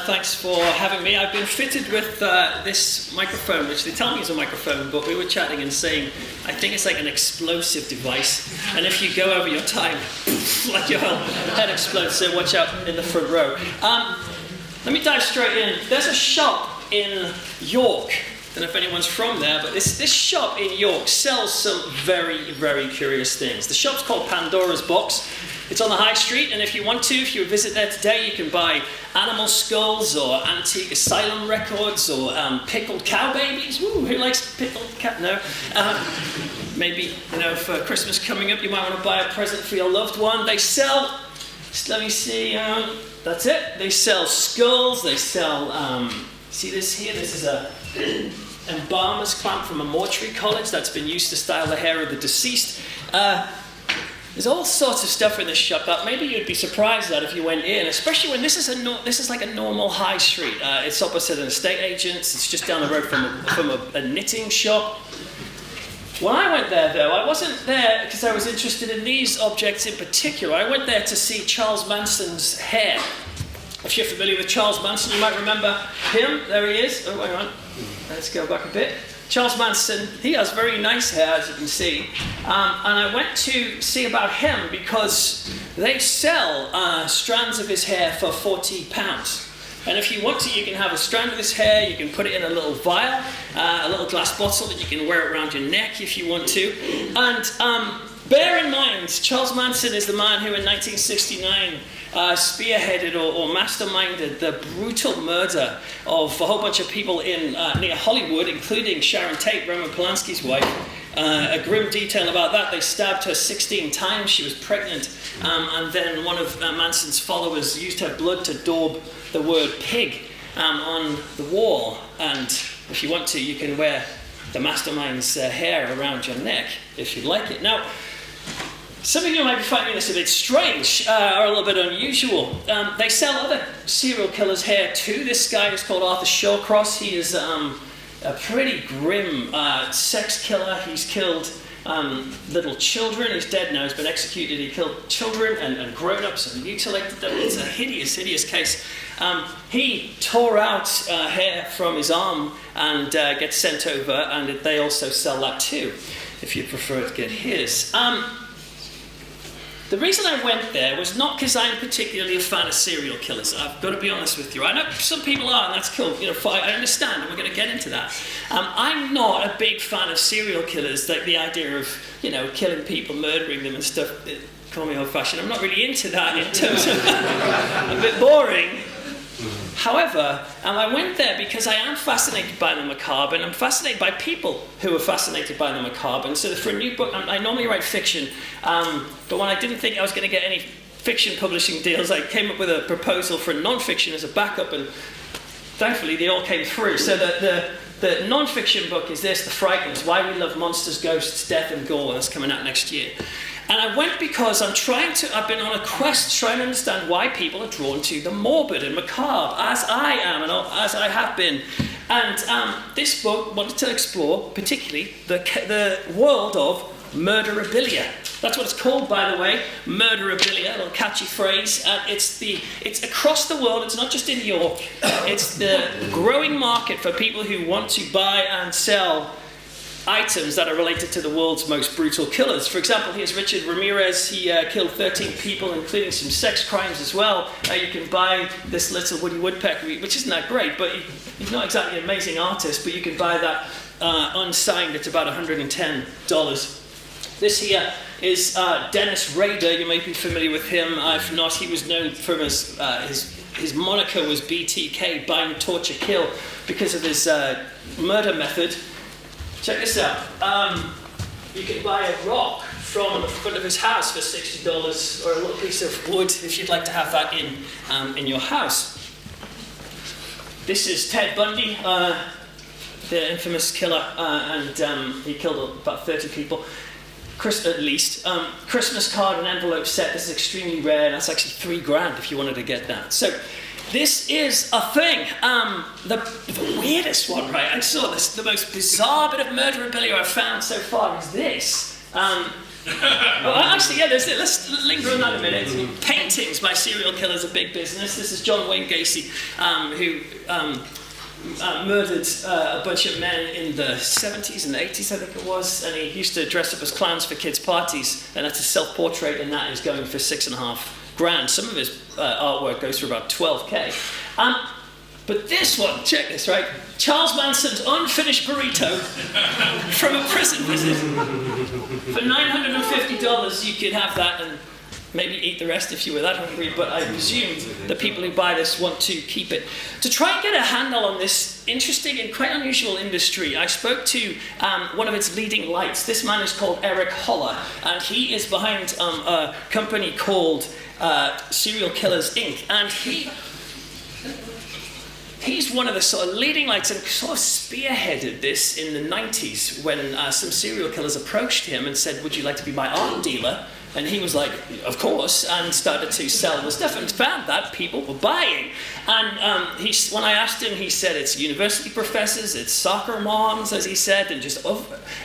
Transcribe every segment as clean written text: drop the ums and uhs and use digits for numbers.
Thanks for having me. I've been fitted with this microphone, which they tell me is a microphone, but we were chatting and saying, I think it's like an explosive device. And if you go over your time, like your whole head explodes, so watch out in the front row. Let me dive straight in. There's a shop in York. I don't know if anyone's from there, but this shop in York sells some very, very curious things. The shop's called Pandora's Box. It's on the high street, and if you visit there today, you can buy animal skulls or antique asylum records or pickled cow babies. Woo, who likes pickled cow? No. Maybe, for Christmas coming up, you might want to buy a present for your loved one. They sell, let me see, that's it. They sell skulls, they sell, see this here? This is a embalmer's clamp from a mortuary college that's been used to style the hair of the deceased. There's all sorts of stuff in this shop that maybe you'd be surprised at if you went in, especially when this is like a normal high street. It's opposite an estate agent's. It's just down the road from a knitting shop. When I went there, though, I wasn't there because I was interested in these objects in particular. I went there to see Charles Manson's hair. If you're familiar with Charles Manson, you might remember him. There he is. Oh, hang on. Let's go back a bit. Charles Manson, he has very nice hair, as you can see. And I went to see about him because they sell strands of his hair for £40. And if you want to, you can have a strand of his hair, you can put it in a little vial, a little glass bottle that you can wear it around your neck if you want to. And bear in mind, Charles Manson is the man who in 1969 spearheaded or masterminded the brutal murder of a whole bunch of people in near Hollywood, including Sharon Tate, Roman Polanski's wife. A grim detail about that: they stabbed her 16 times. She was pregnant, and then one of Manson's followers used her blood to daub the word pig on the wall. And if you want to, you can wear the mastermind's hair around your neck if you'd like it. Now, some of you might be finding this a bit strange or a little bit unusual. They sell other serial killers' hair too. This guy is called Arthur Shawcross. He is a pretty grim sex killer. He's killed little children. He's dead now. He's been executed. He killed children and grown-ups and mutilated them. It's a hideous, hideous case. He tore out hair from his arm and gets sent over, and they also sell that too, if you prefer to get his. The reason I went there was not because I'm particularly a fan of serial killers. I've got to be honest with you. I know some people are, and that's cool. I understand, and we're going to get into that. I'm not a big fan of serial killers. Like the idea of, killing people, murdering them and stuff. Call me old-fashioned. I'm not really into that in terms of a bit boring. However, I went there because I am fascinated by the macabre, and I'm fascinated by people who are fascinated by the macabre. And so for a new book, I normally write fiction, but when I didn't think I was going to get any fiction publishing deals, I came up with a proposal for non-fiction as a backup, and thankfully they all came through. So the non-fiction book is this, The Frighteners: Why We Love Monsters, Ghosts, Death and Gore. That's coming out next year. And I went because I've been on a quest trying to understand why people are drawn to the morbid and macabre, as I am and as I have been. And this book wanted to explore particularly the world of murderabilia. That's what it's called, by the way, murderabilia, a little catchy phrase. It's across the world, it's not just in York. It's the growing market for people who want to buy and sell items that are related to the world's most brutal killers. For example, here's Richard Ramirez. He killed 13 people, including some sex crimes as well. You can buy this little Woody Woodpecker, which isn't that great, but he's not exactly an amazing artist, but you can buy that unsigned. It's about $110. This here is Dennis Rader. You may be familiar with him. If not, he was known from his moniker was BTK, Bind, Torture, Kill, because of his murder method. Check this out. You can buy a rock from the front of his house for $60, or a little piece of wood if you'd like to have that in your house. This is Ted Bundy, the infamous killer, and he killed about 30 people. At least. Christmas card and envelope set. This is extremely rare. That's actually $3,000 if you wanted to get that. So this is a thing. The weirdest one, right? I saw this. The most bizarre bit of murderabilia I've found so far is this. I actually, yeah, let's linger on that a minute. Paintings by serial killers are big business. This is John Wayne Gacy, who murdered a bunch of men in the 70s and 80s, I think it was, and he used to dress up as clowns for kids' parties, and that's a self-portrait, and that is going for $6,500. Some of his artwork goes for about $12K. But this one, check this, right? Charles Manson's unfinished burrito from a prison visit. For $950, you could have that and maybe eat the rest if you were that hungry, but I presume the people who buy this want to keep it. To try and get a handle on this interesting and quite unusual industry, I spoke to one of its leading lights. This man is called Eric Holler, and he is behind a company called Serial Killers Inc., and he's one of the sort of leading lights and sort of spearheaded this in the 90s when some serial killers approached him and said, would you like to be my art dealer? And he was like, of course, and started to sell the stuff and found that people were buying. And when I asked him, he said it's university professors, it's soccer moms, as he said, and just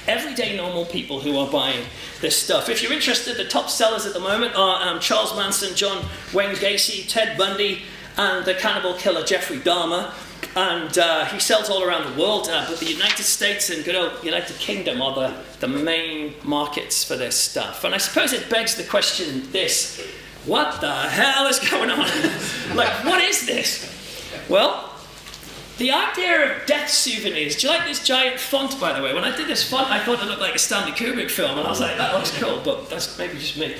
everyday normal people who are buying this stuff. If you're interested, the top sellers at the moment are Charles Manson, John Wayne Gacy, Ted Bundy, and the cannibal killer Jeffrey Dahmer, and he sells all around the world, but the United States and good old United Kingdom are the main markets for this stuff. And I suppose it begs the question this, what the hell is going on? Like, what is this? Well, the idea of death souvenirs, do you like this giant font, by the way? When I did this font, I thought it looked like a Stanley Kubrick film, and I was like, that looks cool, but that's maybe just me.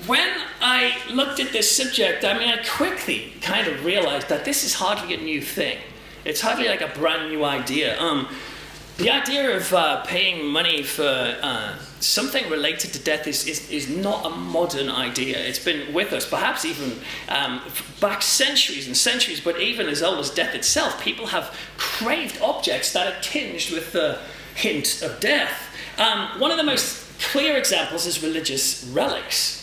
When I looked at this subject, I quickly kind of realized that this is hardly a new thing. It's hardly like a brand new idea. The idea of paying money for something related to death is not a modern idea. It's been with us, perhaps even back centuries and centuries, but even as old as death itself, people have craved objects that are tinged with the hint of death. One of the most clear examples is religious relics.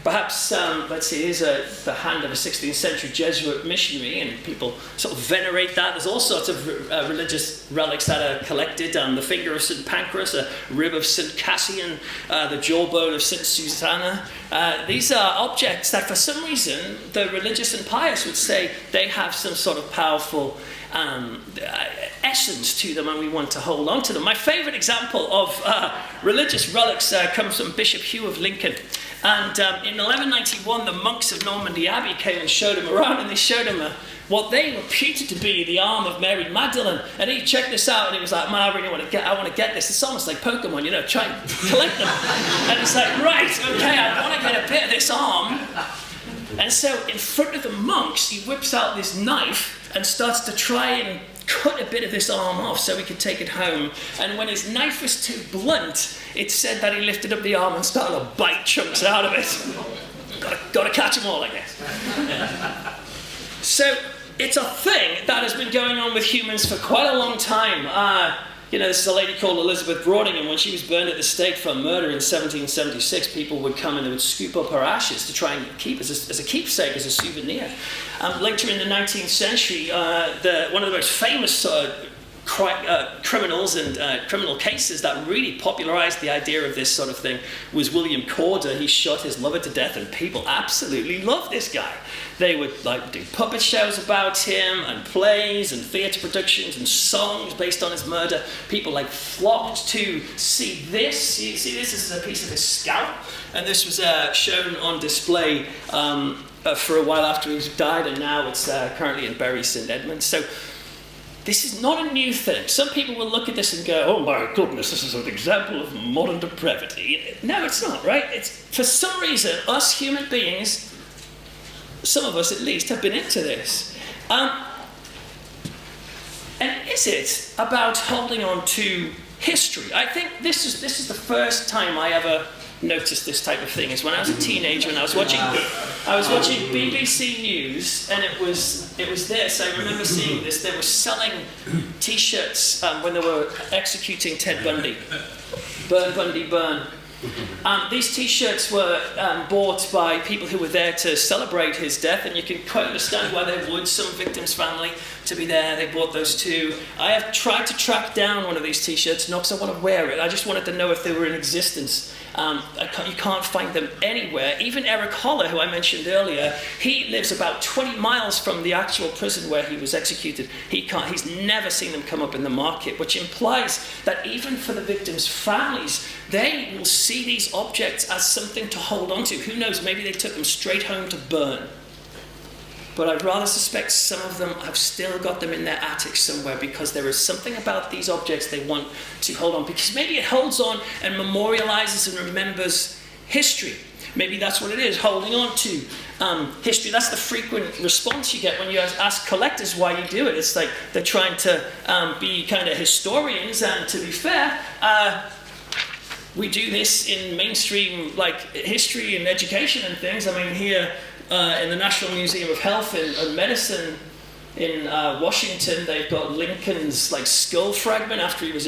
Perhaps, let's see, here's the hand of a 16th century Jesuit missionary, and people sort of venerate that. There's all sorts of religious relics that are collected. The finger of St. Pancras, a rib of St. Cassian, the jawbone of St. Susanna. These are objects that for some reason the religious and pious would say they have some sort of powerful essence to them, and we want to hold on to them. My favorite example of religious relics comes from Bishop Hugh of Lincoln. And in 1191, the monks of Normandy Abbey came and showed him around, and they showed him what they reputed to be the arm of Mary Magdalene. And he checked this out, and he was like, man, I want to get this. It's almost like Pokemon, try and collect them. And it's like, right, okay, I want to get a bit of this arm. And so in front of the monks, he whips out this knife and starts to try and cut a bit of this arm off so he could take it home. And when his knife was too blunt, it said that he lifted up the arm and started to bite chunks out of it. Gotta catch them all, I guess. So it's a thing that has been going on with humans for quite a long time. This is a lady called Elizabeth Broading, and when she was burned at the stake for murder in 1776, people would come and they would scoop up her ashes to try and keep as a keepsake, as a souvenir. Later in the 19th century, one of the most famous criminals and criminal cases that really popularized the idea of this sort of thing was William Corder. He shot his lover to death, and people absolutely loved this guy. They would do puppet shows about him, and plays, and theatre productions, and songs based on his murder. People flocked to see this. You see, this is a piece of his scalp, and this was shown on display for a while after he died, and now it's currently in Bury St Edmunds. So this is not a new thing. Some people will look at this and go, oh my goodness, this is an example of modern depravity. No, it's not, right? It's, for some reason, us human beings, some of us at least, have been into this. And is it about holding on to history? I think this is the first time I ever noticed this type of thing, is when I was a teenager and I was watching BBC News, and it was this. I remember seeing this. They were selling T-shirts when they were executing Ted Bundy. Burn, Bundy, burn. These T-shirts were bought by people who were there to celebrate his death, and you can quite understand why they would. Some victims' family to be there. They bought those too. I have tried to track down one of these t-shirts, not because I want to wear it. I just wanted to know if they were in existence. You can't find them anywhere. Even Eric Holler, who I mentioned earlier, he lives about 20 miles from the actual prison where he was executed. He's never seen them come up in the market, which implies that even for the victims' families, they will see these objects as something to hold on to. Who knows, maybe they took them straight home to burn. But I'd rather suspect some of them have still got them in their attic somewhere, because there is something about these objects they want to hold on, because maybe it holds on and memorializes and remembers history. Maybe that's what it is, holding on to history. That's the frequent response you get when you ask collectors why you do it. It's like they're trying to be kind of historians, and to be fair, we do this in mainstream like history and education and things. I mean, here in the National Museum of Health and Medicine in Washington, they've got Lincoln's like skull fragment after he was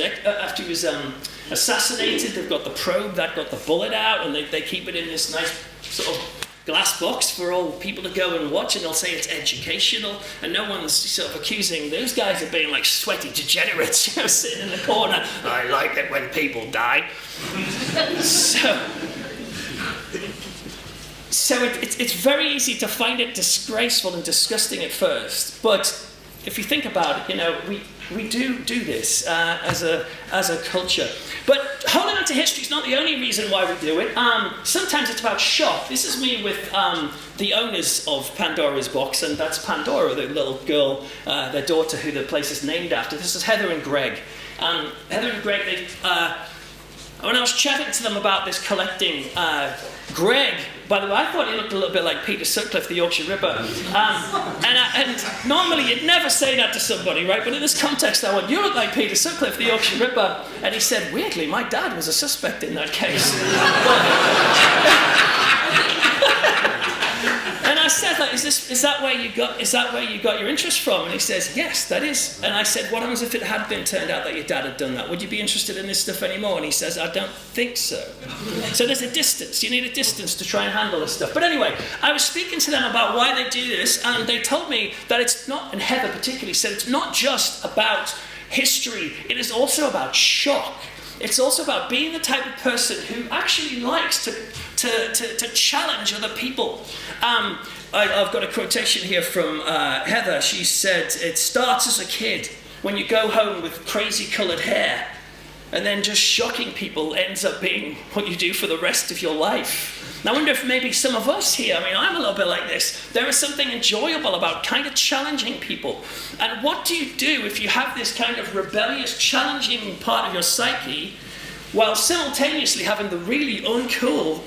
assassinated. They've got the probe that got the bullet out, and they keep it in this nice sort of glass box for all people to go and watch, and they'll say it's educational, and no one's sort of accusing those guys of being like sweaty degenerates, you know, sitting in the corner. I like it when people die. So it's very easy to find it disgraceful and disgusting at first, but if you think about it, you know, we do this as a culture. But holding on to history is not the only reason why we do it. Sometimes it's about shock. This is me with the owners of Pandora's box, and that's Pandora, the little girl, their daughter, who the place is named after. This is Heather and Greg. Heather and Greg, when I was chatting to them about this collecting, Greg, by the way, I thought he looked a little bit like Peter Sutcliffe, the Yorkshire Ripper. And normally you'd never say that to somebody, right? But in this context, I went, you look like Peter Sutcliffe, the Yorkshire Ripper. And he said, weirdly, my dad was a suspect in that case. And I said, like, is that where you got your interest from? And he says, yes, that is. And I said, what happens if it had been turned out that your dad had done that? Would you be interested in this stuff anymore? And he says, I don't think so. So there's a distance. You need a distance to try and handle this stuff. But anyway, I was speaking to them about why they do this, and they told me that it's not, and Heather particularly said, it's not just about history. It is also about shock. It's also about being the type of person who actually likes to challenge other people. I've got a quotation here from Heather. She said, it starts as a kid when you go home with crazy coloured hair, and then just shocking people ends up being what you do for the rest of your life. And I wonder if maybe some of us here, I mean, I'm a little bit like this, there is something enjoyable about kind of challenging people. And what do you do if you have this kind of rebellious, challenging part of your psyche, while simultaneously having the really uncool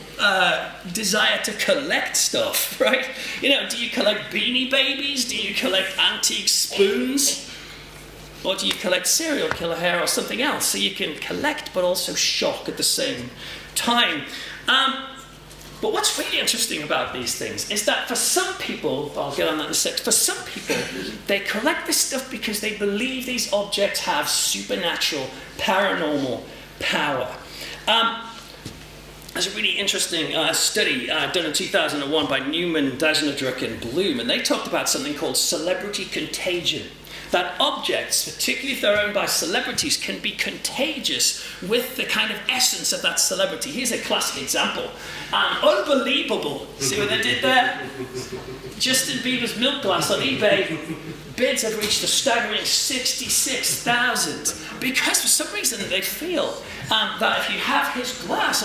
desire to collect stuff, right? You know, do you collect Beanie Babies? Do you collect antique spoons? Or do you collect serial killer hair or something else? So you can collect but also shock at the same time. But what's really interesting about these things is that for some people, I'll get on that in a sec, for some people, they collect this stuff because they believe these objects have supernatural, paranormal power. There's a really interesting study done in 2001 by Newman, Dajnadruk, and Bloom, and they talked about something called celebrity contagion. That objects, particularly if they're owned by celebrities, can be contagious with the kind of essence of that celebrity. Here's a classic example. Unbelievable. See what they did there? Justin Bieber's milk glass on eBay. Bids have reached a staggering 66,000. Because for some reason they feel that if you have his glass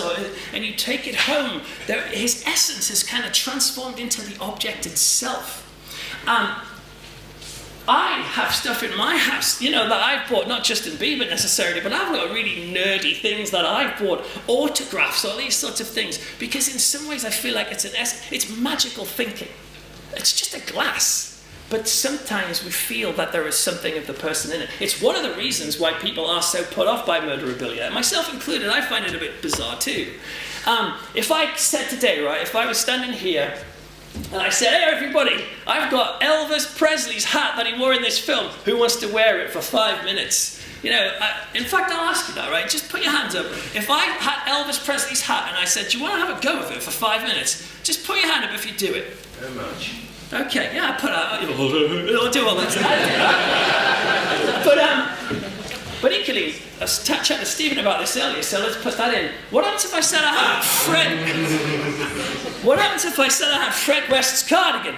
and you take it home, his essence is kind of transformed into the object itself. I have stuff in my house, you know, that I've bought, not Justin Bieber necessarily, but I've got really nerdy things that I've bought, autographs, all these sorts of things, because in some ways I feel like it's magical thinking. It's just a glass, but sometimes we feel that there is something of the person in it. It's one of the reasons why people are so put off by murderabilia, myself included. I find it a bit bizarre too. If I said today, right, if I was standing here, and I said, hey everybody, I've got Elvis Presley's hat that he wore in this film. Who wants to wear it for 5 minutes? You know, in fact, I'll ask you that, right? Just put your hands up. If I had Elvis Presley's hat and I said, do you want to have a go with it for 5 minutes? Just put your hand up if you do it. How much? Okay, yeah, I put out, I'll do all that stuff. But equally, I was chatting to Stephen about this earlier, so let's put that in. What happens if I said I had What happens if I said I had Fred West's cardigan?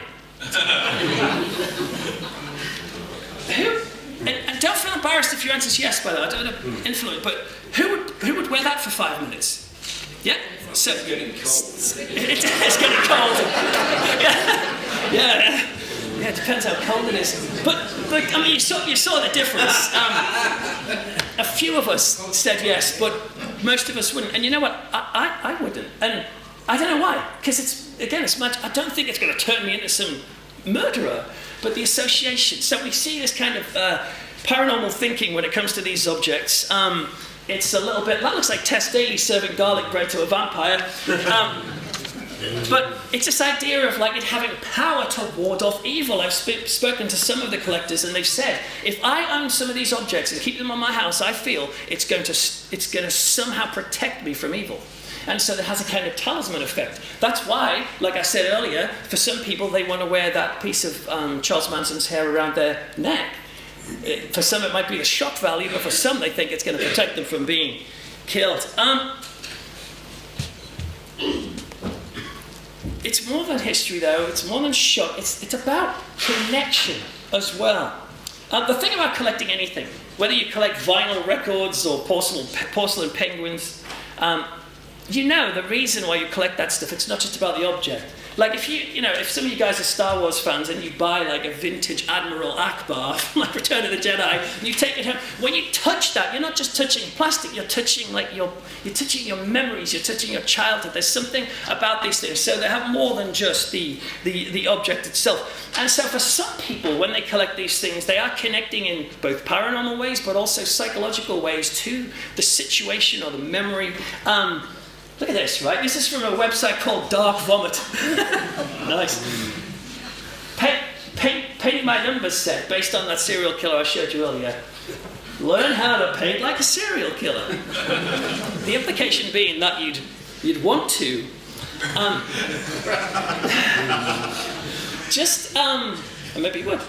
And don't feel embarrassed if your answer is yes, by the way, I don't want to influence, but who would wear that for 5 minutes? Yeah? So, it's getting cold. Yeah, it depends how cold it is. But I mean, you saw the difference. A few of us said yes, but most of us wouldn't. And you know what? I wouldn't. And I don't know why. Because I don't think it's going to turn me into some murderer, but the association. So we see this kind of paranormal thinking when it comes to these objects. It's a little bit, that looks like Tess Daly serving garlic bread to a vampire. But it's this idea of like it having power to ward off evil. I've spoken to some of the collectors and they've said, if I own some of these objects and keep them on my house, I feel it's going to somehow protect me from evil. And so it has a kind of talisman effect. That's why, like I said earlier, for some people they want to wear that piece of Charles Manson's hair around their neck. For some it might be the shock value, but for some they think it's going to protect them from being killed. It's more than history though, it's more than shock, it's about connection as well. The thing about collecting anything, whether you collect vinyl records or porcelain penguins, you know the reason why you collect that stuff, it's not just about the object. Like if some of you guys are Star Wars fans and you buy like a vintage Admiral Akbar from like Return of the Jedi, and you take it home, when you touch that, you're not just touching plastic, you're touching you're touching your memories, you're touching your childhood. There's something about these things. So they have more than just the object itself. And so for some people, when they collect these things, they are connecting in both paranormal ways, but also psychological ways to the situation or the memory. Look at this, right? This is from a website called Dark Vomit. Nice. Painting my numbers set, based on that serial killer I showed you earlier. Learn how to paint like a serial killer. The implication being that you'd want to maybe you would.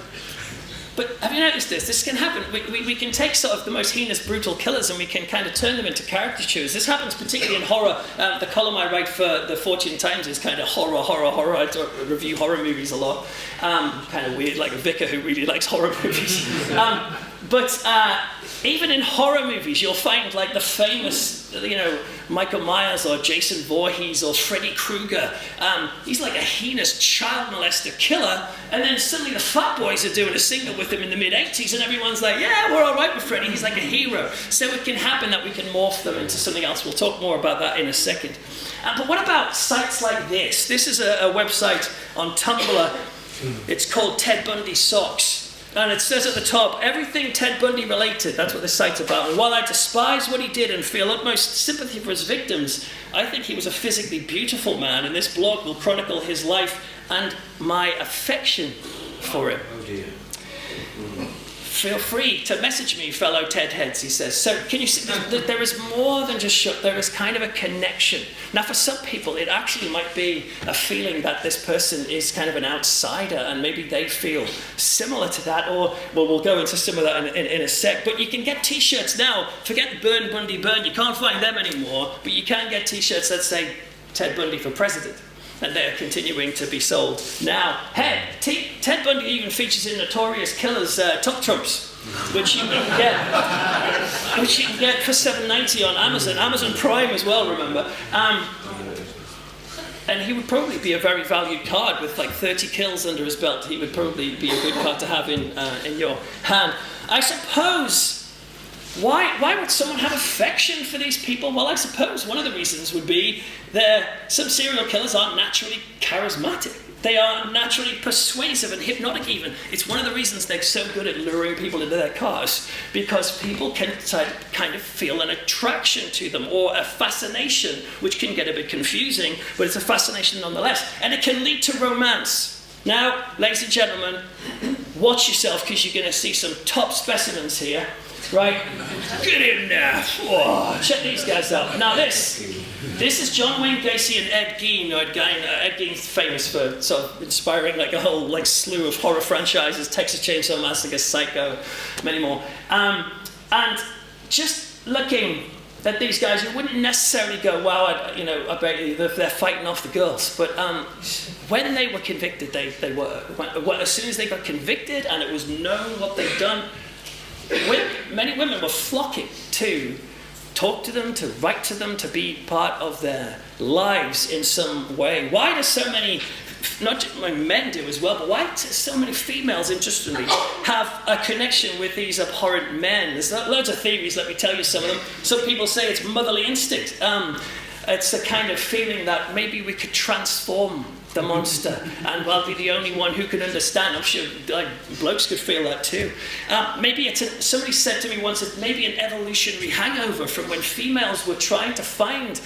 But have you noticed this? This can happen. We can take sort of the most heinous, brutal killers and we can kind of turn them into caricatures. This happens particularly in horror. The column I write for the Fortune Times is kind of horror. I review horror movies a lot. Kind of weird, like a vicar who really likes horror movies. But even in horror movies, you'll find like the famous, Michael Myers or Jason Voorhees or Freddy Krueger. He's like a heinous child molester killer, and then suddenly the Fat Boys are doing a single with him in the mid-80s, and everyone's like, yeah, we're all right with Freddy, he's like a hero. So it can happen that we can morph them into something else. We'll talk more about that in a second. But what about sites like this? This is a website on Tumblr. It's called Ted Bundy Socks. And it says at the top, everything Ted Bundy related. That's what this site's about. And while I despise what he did and feel utmost sympathy for his victims, I think he was a physically beautiful man, and this blog will chronicle his life and my affection for him. Oh dear. Feel free to message me, fellow Ted heads, he says. So can you see that there is more than just shut, there is kind of a connection. Now for some people, it actually might be a feeling that this person is kind of an outsider and maybe they feel similar to that, or, well, we'll go into some of that in a sec. But you can get t-shirts now, forget Burn Bundy Burn, you can't find them anymore, but you can get t-shirts that say Ted Bundy for President. And they're continuing to be sold now. Hey, Ted Bundy even features in Notorious Killer's Top Trumps, which you can get for $7.90 on Amazon Prime as well. Remember, and he would probably be a very valued card with like 30 kills under his belt. He would probably be a good card to have in your hand. I suppose. Why would someone have affection for these people? Well, I suppose one of the reasons would be that some serial killers aren't naturally charismatic. They are naturally persuasive and hypnotic even. It's one of the reasons they're so good at luring people into their cars, because people can kind of feel an attraction to them or a fascination, which can get a bit confusing, but it's a fascination nonetheless. And it can lead to romance. Now, ladies and gentlemen, watch yourself because you're going to see some top specimens here. Right? Get in there. Whoa, check these guys out. Now this is John Wayne Gacy and Ed Gein. Ed Gein's famous for sort of inspiring like a whole like slew of horror franchises, Texas Chainsaw Massacre, Psycho, many more. And just looking at these guys, you wouldn't necessarily go, wow, I bet you they're fighting off the girls. But when they were convicted, they were. As soon as they got convicted and it was known what they'd done, many women were flocking to talk to them, to write to them, to be part of their lives in some way. Why do so many, not just men do as well, but why do so many females, interestingly, have a connection with these abhorrent men? There's loads of theories, let me tell you some of them. Some people say it's motherly instinct. It's a kind of feeling that maybe we could transform the monster, and I'll be the only one who can understand. I'm sure blokes could feel that too. Maybe somebody said to me once that maybe an evolutionary hangover from when females were trying to find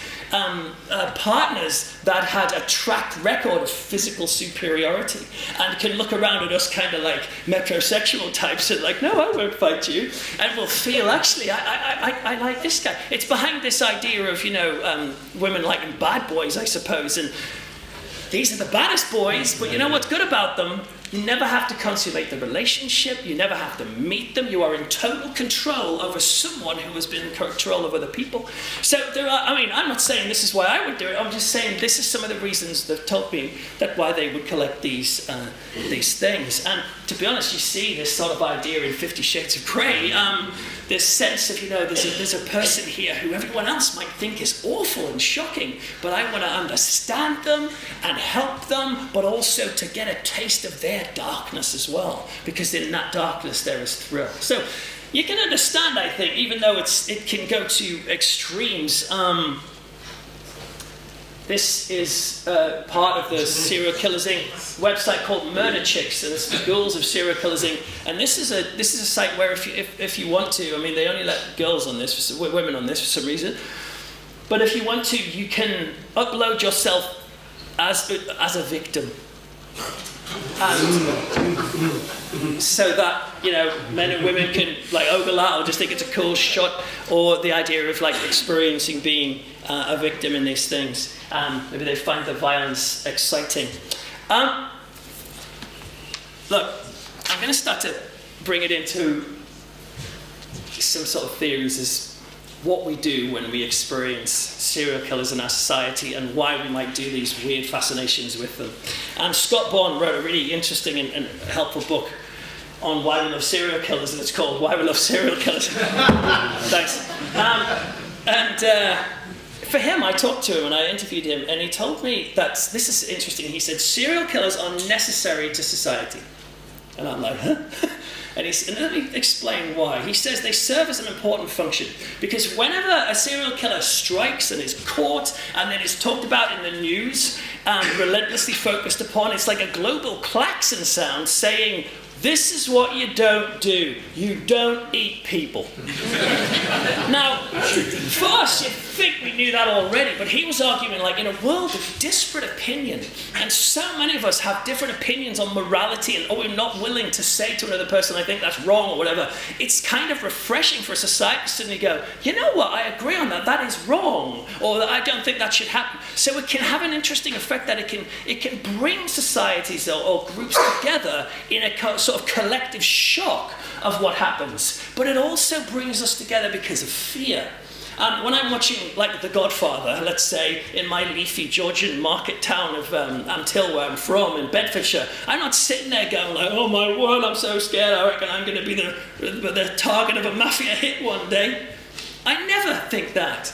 partners that had a track record of physical superiority and can look around at us kind of like metrosexual types and like, no, I won't fight you, and will feel, actually, I like this guy. It's behind this idea of, women liking bad boys, I suppose, and these are the baddest boys, but you know what's good about them? You never have to consummate the relationship. You never have to meet them. You are in total control over someone who has been in control of other people. So I'm not saying this is why I would do it. I'm just saying this is some of the reasons they've told me that why they would collect these things. And to be honest, you see this sort of idea in 50 Shades of Grey. This sense of, there's a person here who everyone else might think is awful and shocking, but I want to understand them and help them, but also to get a taste of their darkness as well, because in that darkness there is thrill. So you can understand, I think, even though it can go to extremes. This is part of the Serial Killers Inc. website called Murder Chicks, and it's the ghouls of serial killers Inc. And this is a site where if you want to, they only let girls on this, women on this for some reason. But if you want to, you can upload yourself as a victim, and so that men and women can ogle that, or just think it's a cool shot, or the idea of experiencing being a victim in these things. Maybe they find the violence exciting. Look, I'm going to start to bring it into some sort of theories as what we do when we experience serial killers in our society and why we might do these weird fascinations with them. And Scott Bourne wrote a really interesting and helpful book on why we love serial killers, and it's called Why We Love Serial Killers. Thanks. For him, I talked to him and I interviewed him, and he told me that, this is interesting, he said, serial killers are necessary to society. And I'm like, huh? And let me explain why. He says they serve as an important function, because whenever a serial killer strikes and is caught and then is talked about in the news and relentlessly focused upon, it's like a global klaxon sound saying, this is what you don't do. You don't eat people. Now, for us, you'd think we knew that already, but he was arguing in a world of disparate opinion, and so many of us have different opinions on morality, and we're not willing to say to another person, I think that's wrong, or whatever. It's kind of refreshing for a society to suddenly go, you know what, I agree on that, that is wrong, or I don't think that should happen. So it can have an interesting effect that it can bring societies or groups together in a sort of collective shock of what happens, but it also brings us together because of fear. When I'm watching, The Godfather, let's say, in my leafy Georgian market town of Antill, where I'm from, in Bedfordshire, I'm not sitting there going oh my word, I'm so scared, I reckon I'm going to be the target of a mafia hit one day. I never think that.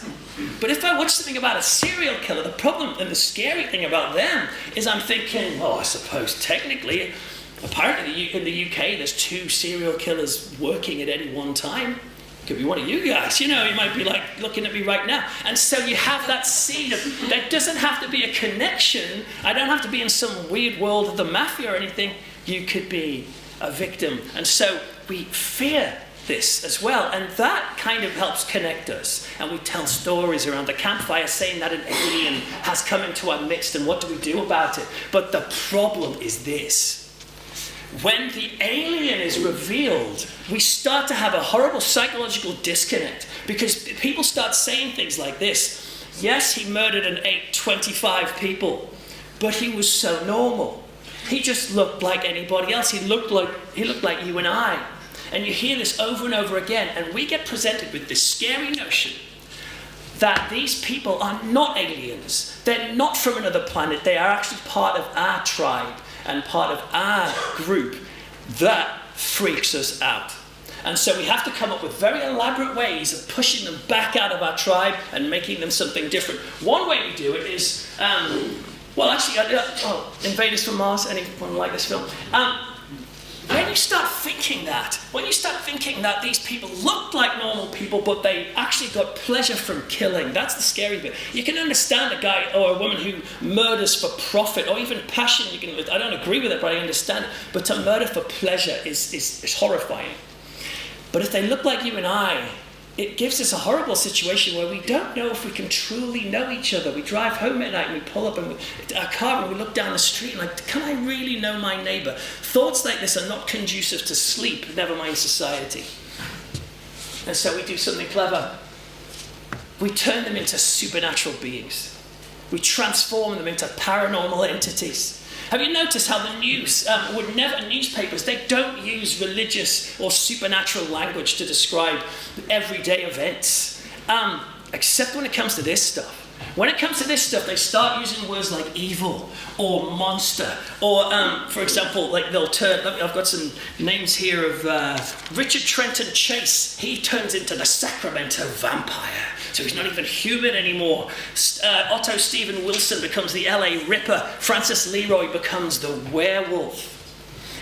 But if I watch something about a serial killer, the problem and the scary thing about them is I'm thinking, I suppose technically, apparently in the UK, there's 2 serial killers working at any one time. Could be one of you guys, you might be looking at me right now. And so you have that scene of, there doesn't have to be a connection. I don't have to be in some weird world of the mafia or anything. You could be a victim. And so we fear this as well. And that kind of helps connect us. And we tell stories around the campfire saying that an alien has come into our midst and what do we do about it? But the problem is this. when the alien is revealed, we start to have a horrible psychological disconnect, because people start saying things like this: yes, he murdered and ate 25 people, but he was so normal. He just looked like anybody else. He looked like you and I. And you hear this over and over again, and we get presented with this scary notion that these people are not aliens. They're not from another planet. They are actually part of our tribe and part of our group. That freaks us out. And so we have to come up with very elaborate ways of pushing them back out of our tribe and making them something different. One way we do it is, Invaders from Mars, anyone like this film? When you start thinking that these people looked like normal people, but they actually got pleasure from killing, that's the scary bit. You can understand a guy or a woman who murders for profit, or even passion. I don't agree with it, but I understand it. But to murder for pleasure is horrifying. But if they look like you and I, it gives us a horrible situation where we don't know if we can truly know each other. We drive home at night and we pull up in our car and we look down the street and like, can I really know my neighbour? Thoughts like this are not conducive to sleep, never mind society. And so we do something clever. We turn them into supernatural beings. We transform them into paranormal entities. Have you noticed how the news newspapers, they don't use religious or supernatural language to describe everyday events, except when it comes to this stuff. When it comes to this stuff, they start using words like evil or monster, or, for example, like I've got some names here of Richard Trenton Chase. He turns into the Sacramento vampire, so he's not even human anymore. Otto Stephen Wilson becomes the LA Ripper. Francis Leroy becomes the werewolf.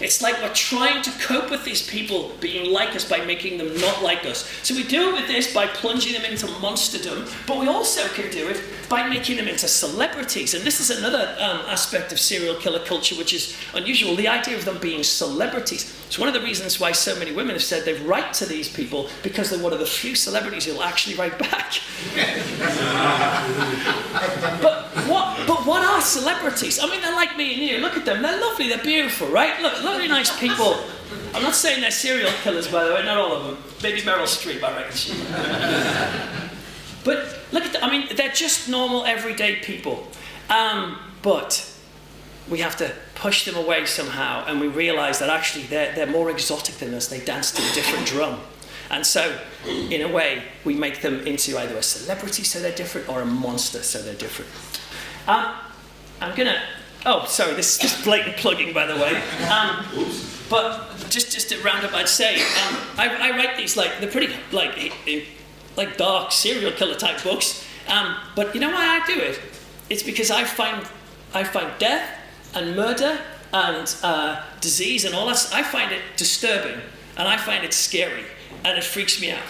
It's like we're trying to cope with these people being like us by making them not like us. So we do it with this by plunging them into monsterdom, but we also can do it by making them into celebrities. And this is another aspect of serial killer culture which is unusual, the idea of them being celebrities. It's one of the reasons why so many women have said they write to these people, because they're one of the few celebrities who'll actually write back. But what are celebrities? I mean, they're like me and you. Look at them. They're lovely. They're beautiful, right? Look, lovely, nice people. I'm not saying they're serial killers, by the way. Not all of them. Maybe Meryl Streep, I reckon. But look at them. I mean, they're just normal, everyday people. But we have to push them away somehow, and we realize that actually they're more exotic than us. They dance to a different drum. And so, in a way, we make them into either a celebrity, so they're different, or a monster, so they're different. This is blatant plugging, by the way. But just to round up, I'd say, I write these, they're pretty, dark serial killer type books. But you know why I do it? It's because I find death and murder and disease and all that. I find it disturbing, and I find it scary, and it freaks me out.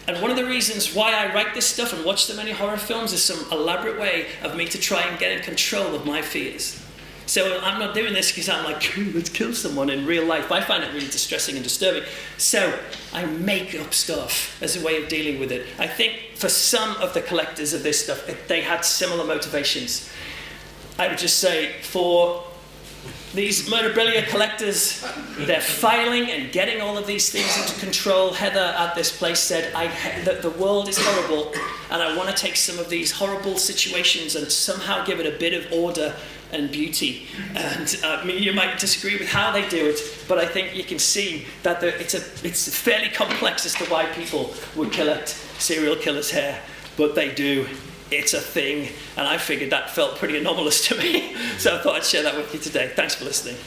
And one of the reasons why I write this stuff and watch so many horror films is some elaborate way of me to try and get in control of my fears. So I'm not doing this because I'm like, let's kill someone in real life. I find it really distressing and disturbing. So I make up stuff as a way of dealing with it. I think for some of the collectors of this stuff, they had similar motivations. I would just say for these murderabilia collectors, they're filing and getting all of these things into control. Heather at this place said that the world is horrible, and I want to take some of these horrible situations and somehow give it a bit of order and beauty. And you might disagree with how they do it, but I think you can see that it's fairly complex as to why people would collect serial killers' hair, but they do. It's a thing, and I figured that felt pretty anomalous to me, so I thought I'd share that with you today. Thanks for listening.